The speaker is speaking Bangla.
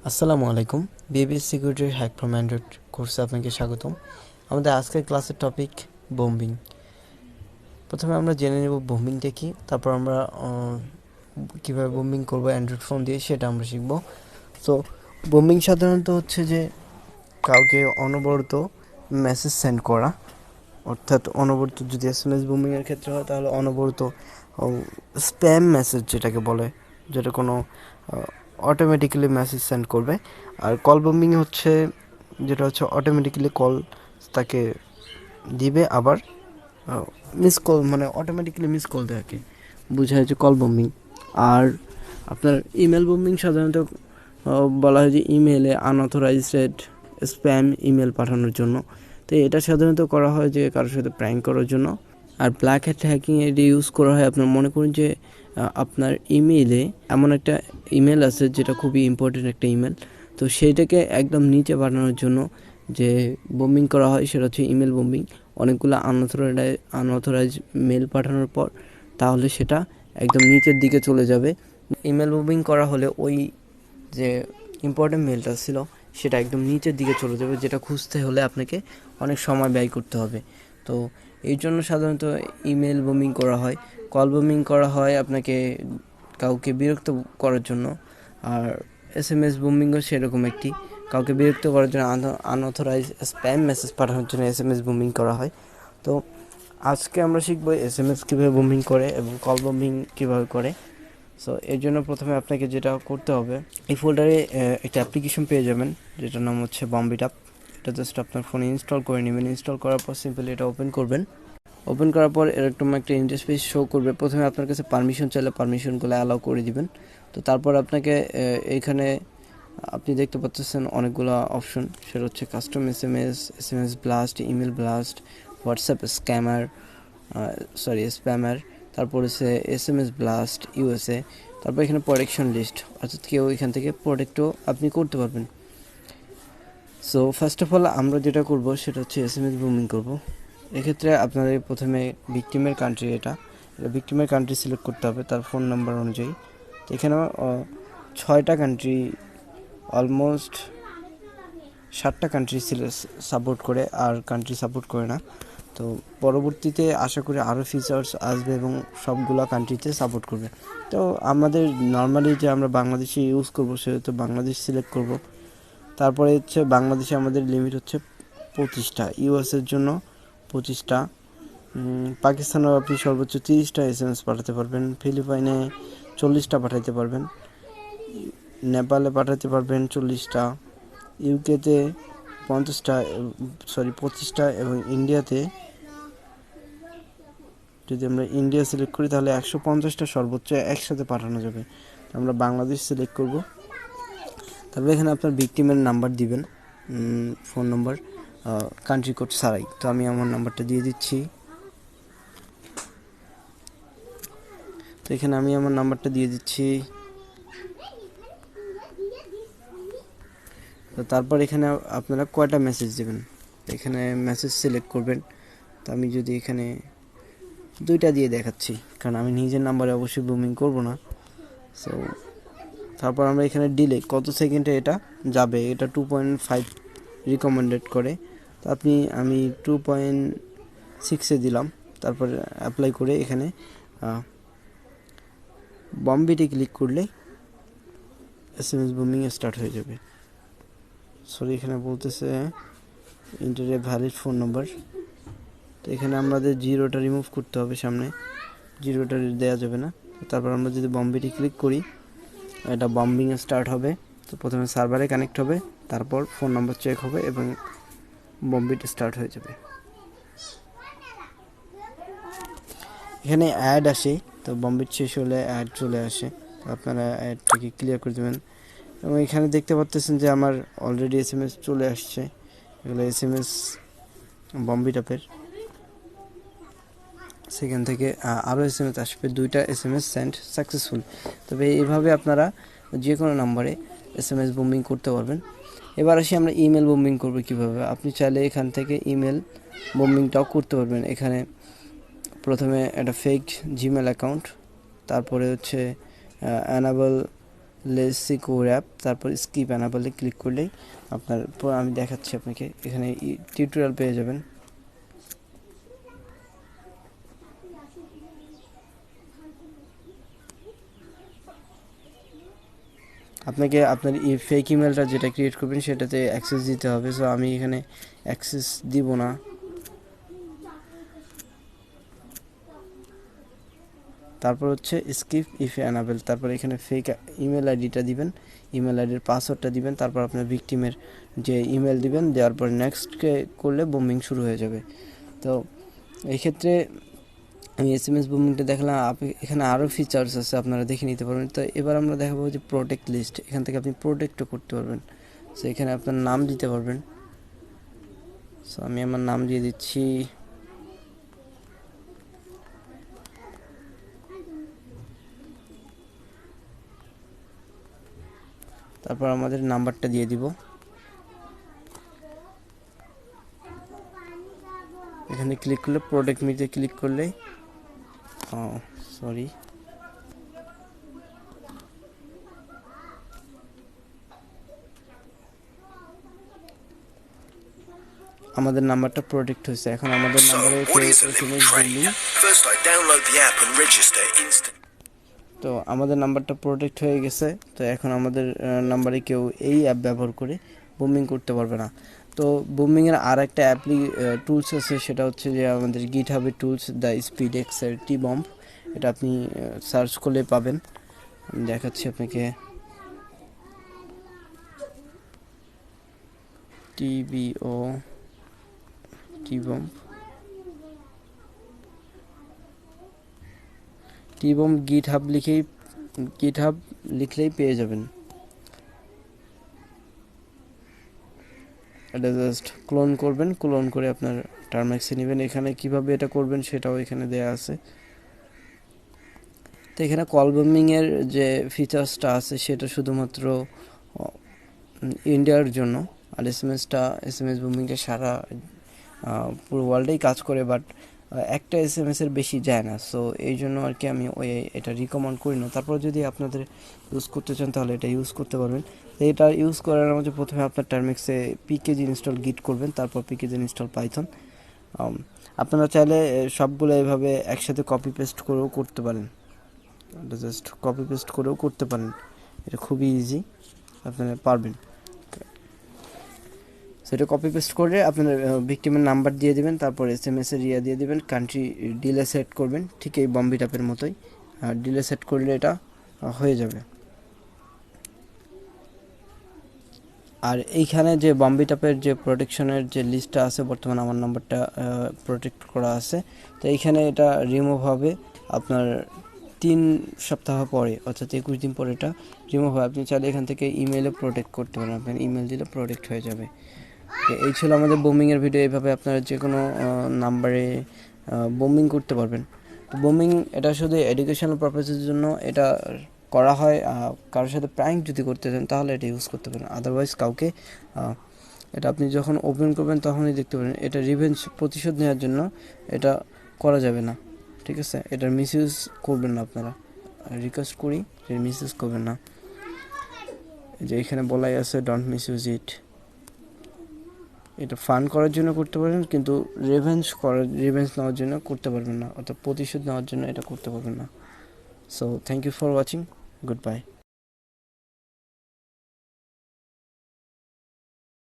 আসসালামু আলাইকুম। বিএবিএস সিকিউরিটির হ্যাক ফ্রম অ্যান্ড্রয়েড কোর্সে আপনাকে স্বাগতম। আমাদের আজকের ক্লাসের টপিক বোম্বিং। প্রথমে আমরা জেনে নেব বোম্বিংটা কী, তারপর আমরা কীভাবে বোম্বিং করবো অ্যান্ড্রয়েড ফোন দিয়ে সেটা আমরা শিখব। তো বোম্বিং সাধারণত হচ্ছে যে কাউকে অনবরত মেসেজ সেন্ড করা, অর্থাৎ অনবরত যদি SMS বোম্বিংয়ের ক্ষেত্রে হয় তাহলে অনবরত স্প্যাম মেসেজ যেটাকে বলে, যেটা কোনো অটোমেটিক্যালি মেসেজ সেন্ড করবে। আর কল বোম্বিং হচ্ছে যেটা হচ্ছে অটোমেটিক্যালি কল তাকে দিবে, আবার মিস কল মানে অটোমেটিক্যালি মিস কল দেওয়াকে বোঝা হচ্ছে কল বোম্বিং। আর আপনার ইমেল বোম্বিং সাধারণত বলা হয় যে ইমেলে আনঅথরাইজড স্প্যাম ইমেল পাঠানোর জন্য। তো এটা সাধারণত করা হয় যে কারোর সাথে প্র্যাঙ্ক করার জন্য। আর ব্ল্যাক হ্যাট হ্যাকিং এটি ইউজ করা হয় আপনার মনে করুন যে আপনার ইমেইলে এমন একটা ইমেল আছে যেটা খুবই ইম্পর্টেন্ট একটা ইমেল, তো সেইটাকে একদম নিচে বানানোর জন্য যে বোম্বিং করা হয় সেটা হচ্ছে ইমেল বোম্বিং। অনেকগুলো আনঅথরাইজ মেল পাঠানোর পর তাহলে সেটা একদম নিচের দিকে চলে যাবে। ইমেল বোম্বিং করা হলে ওই যে ইম্পর্টেন্ট মেলটা ছিল সেটা একদম নিচের দিকে চলে যাবে, যেটা খুঁজতে হলে আপনাকে অনেক সময় ব্যয় করতে হবে। তো এই জন্য সাধারণত ইমেল বোম্বিং করা হয়। কল বোম্বিং করা হয় আপনাকে কাউকে বিরক্ত করার জন্য। আর SMS বোম্বিংও সেরকম একটি, কাউকে বিরক্ত করার জন্য আনঅথরাইজ স্প্যাম মেসেজ পাঠানোর জন্য SMS বোম্বিং করা হয়। তো আজকে আমরা শিখবো SMS কীভাবে বোম্বিং করে এবং কল বোম্বিং কীভাবে করে। সো এর জন্য প্রথমে আপনাকে যেটা করতে হবে, এই ফোল্ডারে একটা অ্যাপ্লিকেশন পেয়ে যাবেন যেটার নাম হচ্ছে বম্বিটআপ। এটা জাস্ট আপনার ফোনে ইনস্টল করে নেবেন। ইনস্টল করার পর সিম্পলি এটা ওপেন করবেন। ওপেন করার পর এরকম একটা ইন্টারফেস শো করবে। প্রথমে আপনার কাছে পারমিশন চাইলে পারমিশনগুলো অ্যালাউ করে দিবেন। তো তারপর আপনাকে এইখানে আপনি দেখতে পাচ্ছেন অনেকগুলো অপশন, সেটা হচ্ছে custom SMS blast, email blast, WhatsApp spammer, তারপর হচ্ছে SMS ব্লাস্ট USA, তারপর এখানে প্রোটেকশন লিস্ট, অর্থাৎ কেউ এখান থেকে প্রোটেক্টও আপনি করতে পারবেন। সো ফার্স্ট অফ অল আমরা যেটা করব সেটা হচ্ছে SMS বোম্বিং করব। এক্ষেত্রে আপনাদের প্রথমে ভিকটিমের কান্ট্রি, এটা ভিকটিমের কান্ট্রি সিলেক্ট করতে হবে তার ফোন নাম্বার অনুযায়ী। তো এখানে 6টা কান্ট্রি, অলমোস্ট 7টা কান্ট্রি সাপোর্ট করে, আর কান্ট্রি সাপোর্ট করে না। তো পরবর্তীতে আশা করি আরও ফিচার্স আসবে এবং সবগুলো কান্ট্রিতে সাপোর্ট করবে। তো আমাদের নর্মালি যে আমরা বাংলাদেশে ইউজ করব সেহেতু বাংলাদেশ সিলেক্ট করব। তারপরে হচ্ছে বাংলাদেশে আমাদের লিমিট হচ্ছে 25টা, ইউএসের জন্য 25টা, পাকিস্তানেও আপনি সর্বোচ্চ 30টা SMS পাঠাতে পারবেন, ফিলিপাইনে 40টা পাঠাতে পারবেন, নেপালে পাঠাতে পারবেন 40টা, ইউকেতে 25টা এবং ইন্ডিয়াতে যদি আমরা ইন্ডিয়া সিলেক্ট করি তাহলে 150টা সর্বোচ্চ একসাথে পাঠানো যাবে। আমরা বাংলাদেশ সিলেক্ট করব। তারপরে এখানে আপনার ভিকটিমের নাম্বার দিবেন, ফোন নাম্বার, কান্ট্রি কোড ছাড়াই। তো আমি আমার নাম্বারটা দিয়ে দিচ্ছি। তো এখানে আমি আমার নাম্বারটা দিয়ে দিচ্ছি। তো তারপর এখানে আপনারা কয়টা মেসেজ দেবেন, এখানে মেসেজ সিলেক্ট করবেন। তো আমি যদি এখানে 2টা দিয়ে দেখাচ্ছি, কারণ আমি নিজের নাম্বারে অবশ্যই বোম্বিং করব না। সো তারপর আমরা এখানে ডিলে কত সেকেন্ডে এটা যাবে, এটা 2.5 রিকমেন্ডেড করে। তো আমি 2.6-এ দিলাম। তারপর অ্যাপ্লাই করে এখানে বম্বিটে ক্লিক করলে SMS বোম্বিং স্টার্ট হয়ে যাবে। সরি, এখানে বলতেছে inter a valid phone number. তো এখানে আমাদের 0টা রিমুভ করতে হবে, সামনে 0টা দেওয়া যাবে না। তারপর আমরা যদি বম্বিটে ক্লিক করি এটা বম্বিং স্টার্ট হবে। তো প্রথমে সার্ভারে কানেক্ট হবে, তারপর ফোন নাম্বার চেক হবে এবং বম্বিট স্টার্ট হয়ে যাবে। এখানে অ্যাড আসে, তো বম্বিট শেষ হলে অ্যাড চলে আসে। তো আপনারা অ্যাডটাকে ক্লিয়ার করে দেবেন। এবং এখানে দেখতে পাচ্ছেন যে আমার অলরেডি SMS চলে আসছে, এগুলো SMS বম্বিটআপের। সেখান থেকে আরও SMS আসবে, 2টা SMS সেন্ড সাকসেসফুল। তবে এইভাবে আপনারা যে কোনো নাম্বারে SMS বোম্বিং করতে পারবেন। এবার আসি আমরা ইমেল বোম্বিং করবো কীভাবে। আপনি চাইলে এখান থেকে ইমেল বোম্বিংটাও করতে পারবেন। এখানে প্রথমে একটা ফেক জিমেল অ্যাকাউন্ট, তারপরে হচ্ছে অ্যানাবল লেটস সিকিউর অ্যাপ, তারপর স্কিপ অ্যানাবলে ক্লিক করলেই আপনার আমি দেখাচ্ছি আপনাকে, এখানে টিউটোরিয়াল পেয়ে যাবেন। আপনাকে আপনার ফেক ইমেলটা যেটা ক্রিয়েট করবেন সেটাতে অ্যাক্সেস দিতে হবে। সো আমি এখানে অ্যাক্সেস দিব না। তারপর হচ্ছে স্কিপ ইফ অ্যানাবেল, তারপর এখানে ফেক ইমেল আইডিটা দিবেন, ইমেল আইডির পাসওয়ার্ডটা দিবেন, তারপর আপনার ভিকটিমের যে ইমেল দিবেন, দেওয়ার পর নেক্সটকে করলে বোম্বিং শুরু হয়ে যাবে। তো এই ক্ষেত্রে আমি SMS বুমিংটা দেখলাম, এখানে আরও ফিচার্স আছে, আপনারা দেখে নিতে পারবেন। তো এবার আমরা দেখাবো যে প্রোটেক্ট লিস্ট, এখান থেকে আপনি প্রোটেক্টও করতে পারবেন। সো এখানে আপনার নাম দিতে পারবেন। সো আমি আমার নাম দিয়ে দিচ্ছি, তারপর আমাদের নাম্বারটা দিয়ে দিব। এখানে ক্লিক করলে প্রোটেক্ট মিতে ক্লিক করলে সরি আমাদের নাম্বারটা প্রোটেক্ট হয়েছে। এখন আমাদের নাম্বারে তো আমাদের নাম্বারটা প্রোটেক্ট হয়ে গেছে। তো এখন আমাদের নাম্বারে কেউ এই অ্যাপ ব্যবহার করে বুমিং করতে পারবে না। তো বুমিংয়ের আর একটা টুলস আছে, সেটা হচ্ছে যে আমাদের গিটহাবের টুলস দ্য স্পিডেক্স এর টি-বম্ব। এটা আপনি সার্চ করলে পাবেন। আমি দেখাচ্ছি আপনাকে, টিবিও টি-বম্ব গিটহাব লিখলেই পেয়ে যাবেন। এটা জাস্ট ক্লোন করবেন, ক্লোন করে আপনার টার্মেক্সে নেবেন। এখানে কিভাবে এটা করবেন সেটাও এখানে দেয়া আছে। তো এখানে কল বুমিংয়ের যে ফিচার্সটা আছে সেটা শুধুমাত্র ইন্ডিয়ার জন্য, আর এসএমএস বুমিংটা সারা পুরো ওয়ার্ল্ডেই কাজ করে, বাট একটা এসএমএসের বেশি যায় না। সো এই জন্য আর কি আমি এটা রিকমেন্ড করি না। তারপর যদি আপনাদের ইউজ করতে চান তাহলে এটা ইউজ করতে পারবেন। তো এটা ইউজ করার মধ্যে প্রথমে আপনার টার্মেক্সে পিকেজ ইনস্টল গিট করবেন, তারপর পিকেজ ইনস্টল পাইথন। আপনারা চাইলে সবগুলো এভাবে একসাথে কপি পেস্ট করেও করতে পারেন, এটা জাস্ট কপি পেস্ট করেও করতে পারেন, এটা খুবই ইজি, আপনারা পারবেন। সেটা কপি পেস্ট করে আপনার ভিকটিমের নাম্বার দিয়ে দেবেন, তারপর SMS এর দিয়ে দেবেন, কান্ট্রি ডিলে সেট করবেন, ঠিক এই বম্বি ট্যাপের মতোই। ডিলে সেট করলে এটা হয়ে যাবে। আর এইখানে যে বম্বি ট্যাপের যে প্রোটেকশনের যে লিস্টটা আছে, বর্তমানে আমার নাম্বারটা প্রোটেক্ট করা আছে। তো এইখানে এটা রিমুভ হবে আপনার 3 সপ্তাহ পরে, অর্থাৎ 21 দিন পরে এটা রিমুভ হয়। আপনি চাইলে এখান থেকে ইমেলে প্রোটেক্ট করতে পারেন, আপনার ইমেল দিলে প্রোটেক্ট হয়ে যাবে। এই ছিল আমাদের বুমিংয়ের ভিডিও। এইভাবে আপনারা যে কোনো নাম্বারে বুমিং করতে পারবেন। তো বুমিং এটা শুধু এডুকেশনাল পারপাসের জন্য এটা করা হয়। কারোর সাথে প্র্যাঙ্ক যদি করতে চান তাহলে এটা ইউজ করতে পারেন, আদারওয়াইজ কাউকে এটা আপনি যখন ওপেন করবেন তখনই দেখতে পারেন। এটা রিভেঞ্জ প্রতিশোধ নেওয়ার জন্য এটা করা যাবে না, ঠিক আছে? এটার মিসইউজ করবেন না আপনারা, রিকোয়েস্ট করি যে মিসইউজ করবেন না। যে এখানে বলাই আছে ডোন্ট মিসইউজ ইট। এটা ফান করার জন্য করতে পারেন, কিন্তু রিভেঞ্জ নেওয়ার জন্য করতে পারবেন না, অর্থাৎ প্রতিশোধ নেওয়ার জন্য এটা করতে পারবেন না। So thank you for watching, good bye.